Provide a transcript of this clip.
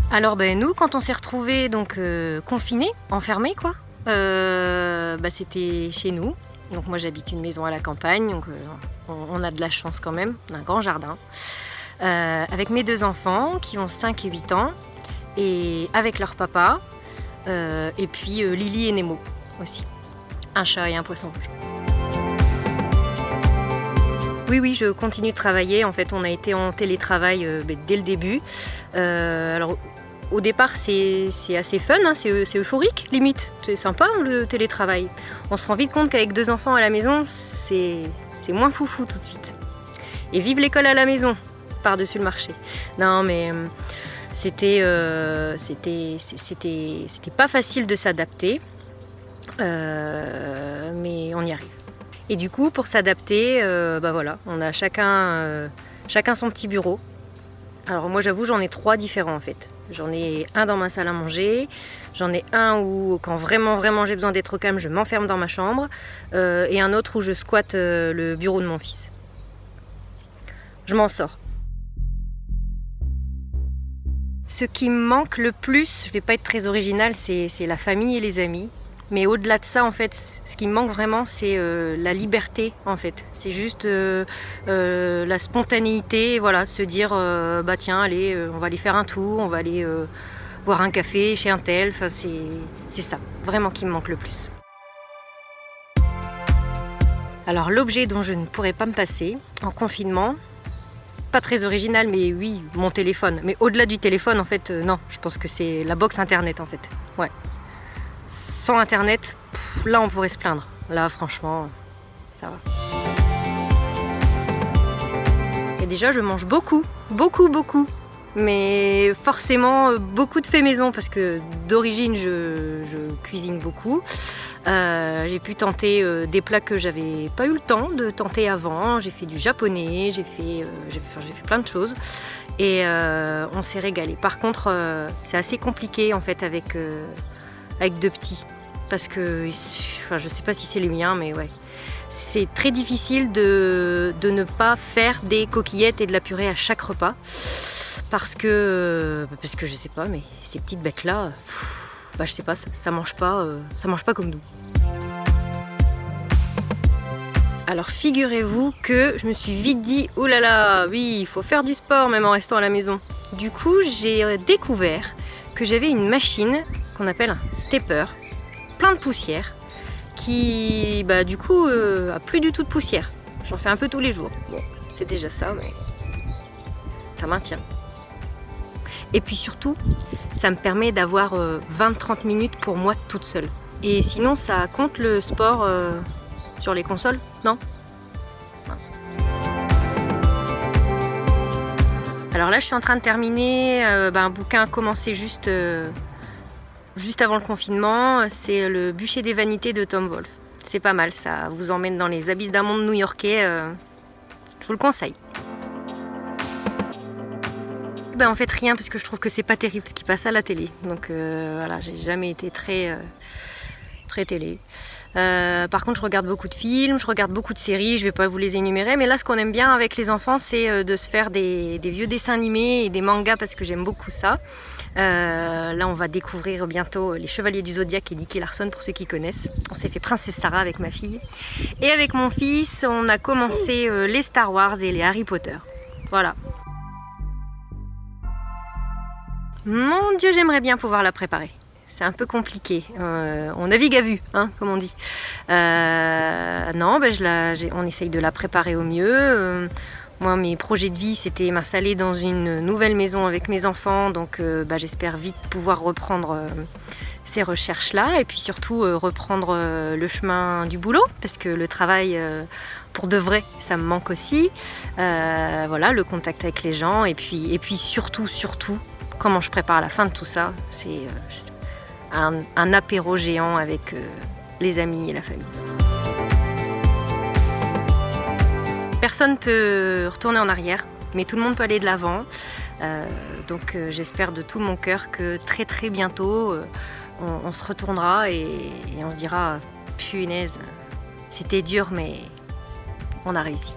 Alors nous, quand on s'est retrouvés donc confinés, enfermés quoi, c'était chez nous. Donc moi j'habite une maison à la campagne, donc on a de la chance quand même, on a un grand jardin. Avec mes 2 enfants qui ont 5 et 8 ans, et avec leur papa, et puis Lily et Nemo aussi, un chat et un poisson rouge. Oui, je continue de travailler. En fait, on a été en télétravail dès le début. Alors, au départ, c'est assez fun, hein, c'est euphorique, limite. C'est sympa, le télétravail. On se rend vite compte qu'avec 2 enfants à la maison, c'est moins foufou tout de suite. Et vive l'école à la maison, par-dessus le marché. Non, mais c'était pas facile de s'adapter, mais on y arrive. Et du coup, pour s'adapter, voilà, on a chacun son petit bureau. Alors moi, j'avoue, j'en ai 3 différents en fait. J'en ai un dans ma salle à manger, j'en ai un où, quand vraiment j'ai besoin d'être au calme, je m'enferme dans ma chambre, et un autre où je squatte le bureau de mon fils. Je m'en sors. Ce qui me manque le plus, je vais pas être très originale, c'est la famille et les amis. Mais au-delà de ça, en fait, ce qui me manque vraiment, c'est la liberté, en fait. C'est juste la spontanéité, voilà, se dire, tiens, allez, on va aller faire un tour, on va aller boire un café chez un tel. Enfin, c'est ça, vraiment, qui me manque le plus. Alors, l'objet dont je ne pourrais pas me passer en confinement, pas très original, mais oui, mon téléphone. Mais au-delà du téléphone, en fait, non, je pense que c'est la box internet, en fait. Ouais. Sans internet, là on pourrait se plaindre. Là franchement, ça va. Et déjà je mange beaucoup. Mais forcément beaucoup de faits maison parce que d'origine je cuisine beaucoup. J'ai pu tenter des plats que j'avais pas eu le temps de tenter avant. J'ai fait du japonais, j'ai fait plein de choses. Et on s'est régalé. Par contre, c'est assez compliqué en fait avec 2 petits. Parce que, je sais pas si c'est les miens, mais ouais. C'est très difficile de ne pas faire des coquillettes et de la purée à chaque repas. Parce que je sais pas, mais ces petites bêtes-là, je sais pas, ça mange pas comme nous. Alors figurez-vous que je me suis vite dit, oh là là, oui, il faut faire du sport même en restant à la maison. Du coup, j'ai découvert que j'avais une machine qu'on appelle un stepper, plein de poussière, qui du coup a plus du tout de poussière. J'en fais un peu tous les jours. Bon, c'est déjà ça, mais ça maintient. Et puis surtout, ça me permet d'avoir 20-30 minutes pour moi toute seule. Et sinon, ça compte le sport sur les consoles? Non? Mince. Alors là, je suis en train de terminer un bouquin a commencé juste avant le confinement, c'est Le bûcher des vanités de Tom Wolfe. C'est pas mal, ça vous emmène dans les abysses d'un monde new-yorkais, je vous le conseille. En fait rien, parce que je trouve que c'est pas terrible ce qui passe à la télé. Donc voilà, j'ai jamais été très télé. Par contre, je regarde beaucoup de films, je regarde beaucoup de séries, je vais pas vous les énumérer, mais là ce qu'on aime bien avec les enfants, c'est de se faire des vieux dessins animés et des mangas, parce que j'aime beaucoup ça. Là on va découvrir bientôt Les Chevaliers du Zodiaque et Nicky Larson, pour ceux qui connaissent. On s'est fait Princesse Sarah avec ma fille. Et avec mon fils, on a commencé les Star Wars et les Harry Potter. Voilà. Mon Dieu, j'aimerais bien pouvoir la préparer. C'est un peu compliqué. On navigue à vue, hein, comme on dit. Non, on essaye de la préparer au mieux. Moi, mes projets de vie, c'était m'installer dans une nouvelle maison avec mes enfants. Donc, j'espère vite pouvoir reprendre ces recherches-là. Et puis surtout, reprendre le chemin du boulot. Parce que le travail, pour de vrai, ça me manque aussi. Voilà, le contact avec les gens. Et puis surtout, comment je prépare la fin de tout ça, c'est un apéro géant avec les amis et la famille. Personne ne peut retourner en arrière, mais tout le monde peut aller de l'avant. Donc j'espère de tout mon cœur que très très bientôt, on se retournera et on se dira, punaise, c'était dur mais on a réussi.